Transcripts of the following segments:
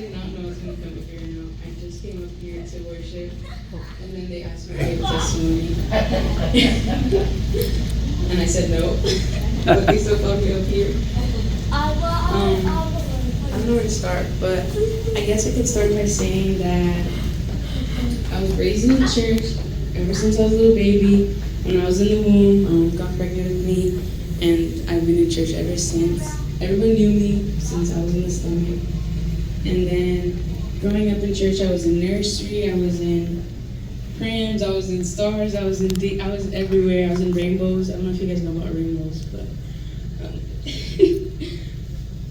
did not know I was going to come up here. No, I just came up here to worship, and then they asked me to give a testimony, and I said no, but they still called me up here. I don't know where to start, but I guess I could start by saying that I was raised in the church ever since I was a little baby. When I was in the womb, got pregnant with me, and I've been in church ever since. Everyone knew me since I was in the stomach. And then growing up in church, I was in nursery, I was in prims, I was in stars, I was everywhere. I was in rainbows. I don't know if you guys know about rainbows, but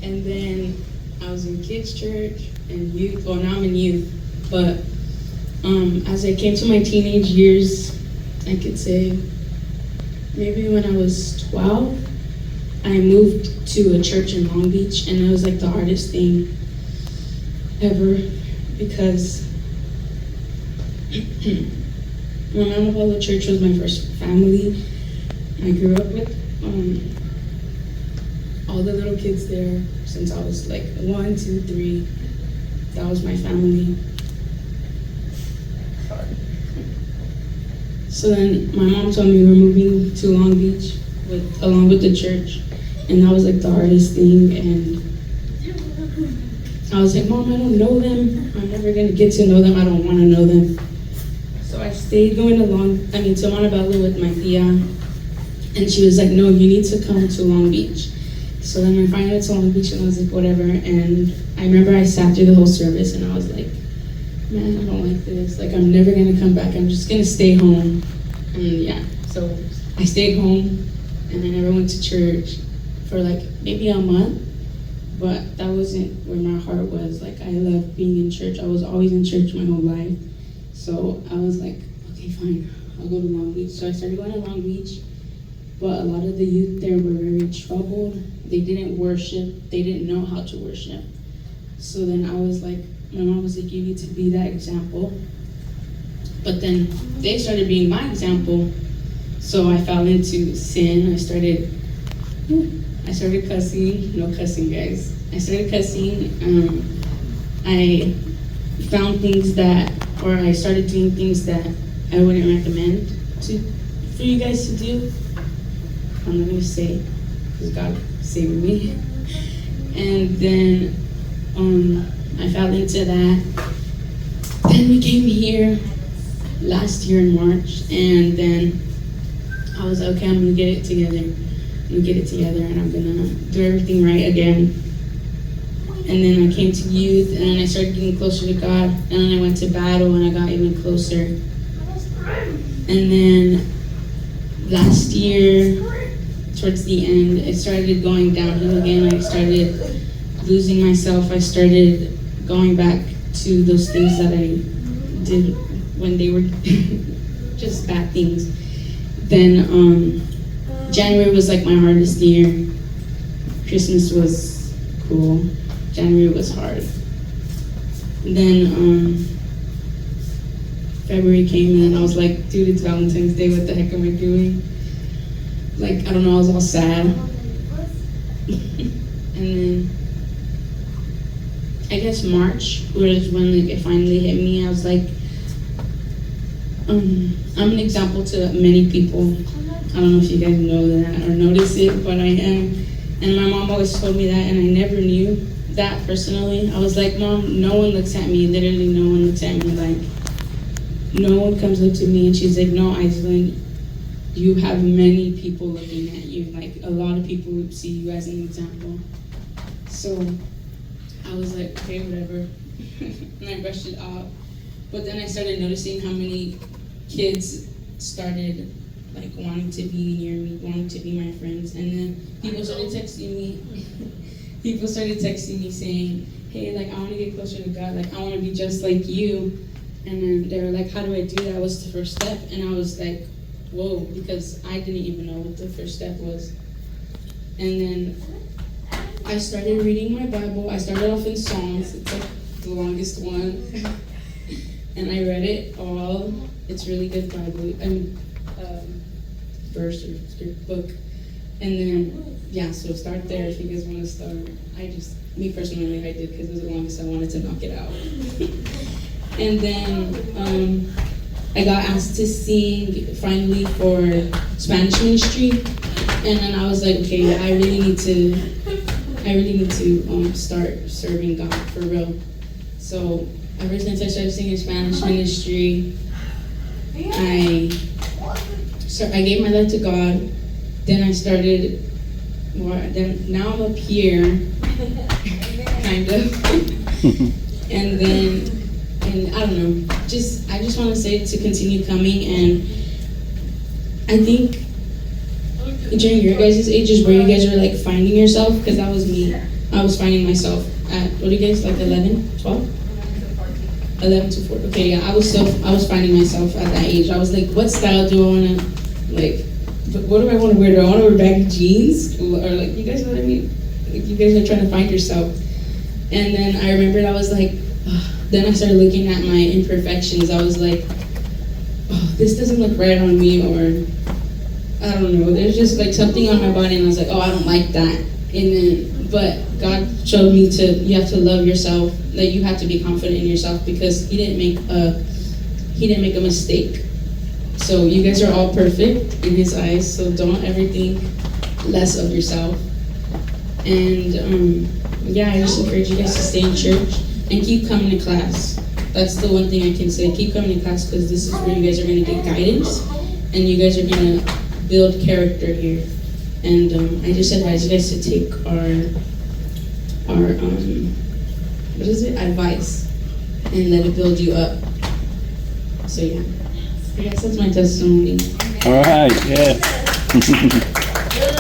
and then I was in kids church and youth. Well, now I'm in youth, but as I came to my teenage years, I could say maybe when I was 12, I moved to a church in Long Beach, and it was like the hardest thing ever because Mount Apollo Church was my first family. I grew up with all the little kids there since I was like 1, 2, 3. That was my family. So then my mom told me we're moving to Long Beach along with the church, and that was like the hardest thing. And I was like, Mom, I don't know them. I'm never gonna get to know them. I don't want to know them. So I stayed going to Montebello with my tia, and she was like, no, you need to come to Long Beach. So then I finally went to Long Beach, and I was like, whatever. And I remember I sat through the whole service, and I was like, man, I don't like this. Like, I'm never gonna come back. I'm just gonna stay home. And yeah, so I stayed home, and I never went to church for like maybe a month. But that wasn't where my heart was. Like, I loved being in church. I was always in church my whole life. So I was like, okay, fine, I'll go to Long Beach. So I started going to Long Beach, but a lot of the youth there were very troubled. They didn't worship. They didn't know how to worship. So then I was like, my mom was like, you need to be that example. But then they started being my example. So I fell into sin. I started cussing. No cussing, guys. I started cussing. I found things I started doing things that I wouldn't recommend for you guys to do. I'm not gonna say, because God saved me. And then I fell into that. Then we came here last year in March, and then I was like, okay, I'm gonna get it together. And I'm gonna do everything right again. And then I came to youth, and then I started getting closer to God, and then I went to battle, and I got even closer. And then last year, towards the end, it started going downhill again. I started losing myself. I started going back to those things that I did when they were just bad things. Then January was like my hardest year. Christmas was cool. January was hard. Then February came, and I was like, dude, it's Valentine's Day. What the heck am I doing? Like, I don't know, I was all sad. And then I guess March was when like it finally hit me. I was like, I'm an example to many people. I don't know if you guys know that or notice it, but I am. And my mom always told me that, and I never knew that personally. I was like, Mom, no one looks at me. Literally, no one looks at me. Like, no one comes up to me. And she's like, no, Aislinn, you have many people looking at you. Like, a lot of people would see you as an example. So I was like, okay, whatever. And I brushed it off. But then I started noticing how many kids started like wanting to be near me, wanting to be my friends. And then people started texting me saying, hey, like, I want to get closer to God. Like, I want to be just like you. And then they were like, how do I do that? What's the first step? And I was like, whoa, because I didn't even know what the first step was. And then I started reading my Bible. I started off in Psalms. It's like the longest one. And I read it all. It's really good Bible. Verse or book. And then, yeah, so start there if you guys want to start. Me personally, I did because it was the longest I wanted to knock it out. And then I got asked to sing finally for Spanish ministry. And then I was like, okay, I really need to start serving God for real. So ever since I started singing Spanish ministry, I gave my life to God. Then I started. Now I'm up here, kind of. and I don't know. I just want to say to continue coming, and I think during your guys' ages where you guys were like finding yourself, because that was me. I was finding myself at, what do you guys, like 11, 12? 11 to 14. Okay, yeah, I was finding myself at that age. I was like, what style do I want to, like, what do I want to wear? Do I want to wear baggy jeans? Or like, you guys know what I mean? Like, you guys are trying to find yourself. And then I remembered I was like, then I started looking at my imperfections. I was like, oh, this doesn't look right on me, or I don't know. There's just like something on my body, and I was like, oh, I don't like that. And then, but God showed me you have to love yourself, that you have to be confident in yourself, because He didn't make a mistake. So you guys are all perfect in His eyes, so don't ever think less of yourself. And yeah, I just encourage you guys to stay in church and keep coming to class. That's the one thing I can say. Keep coming to class, because this is where you guys are going to get guidance, and you guys are going to build character here. And I just advise you guys to take our what is it, advice, and let it build you up. So yeah, I guess that's my testimony. All right, yeah.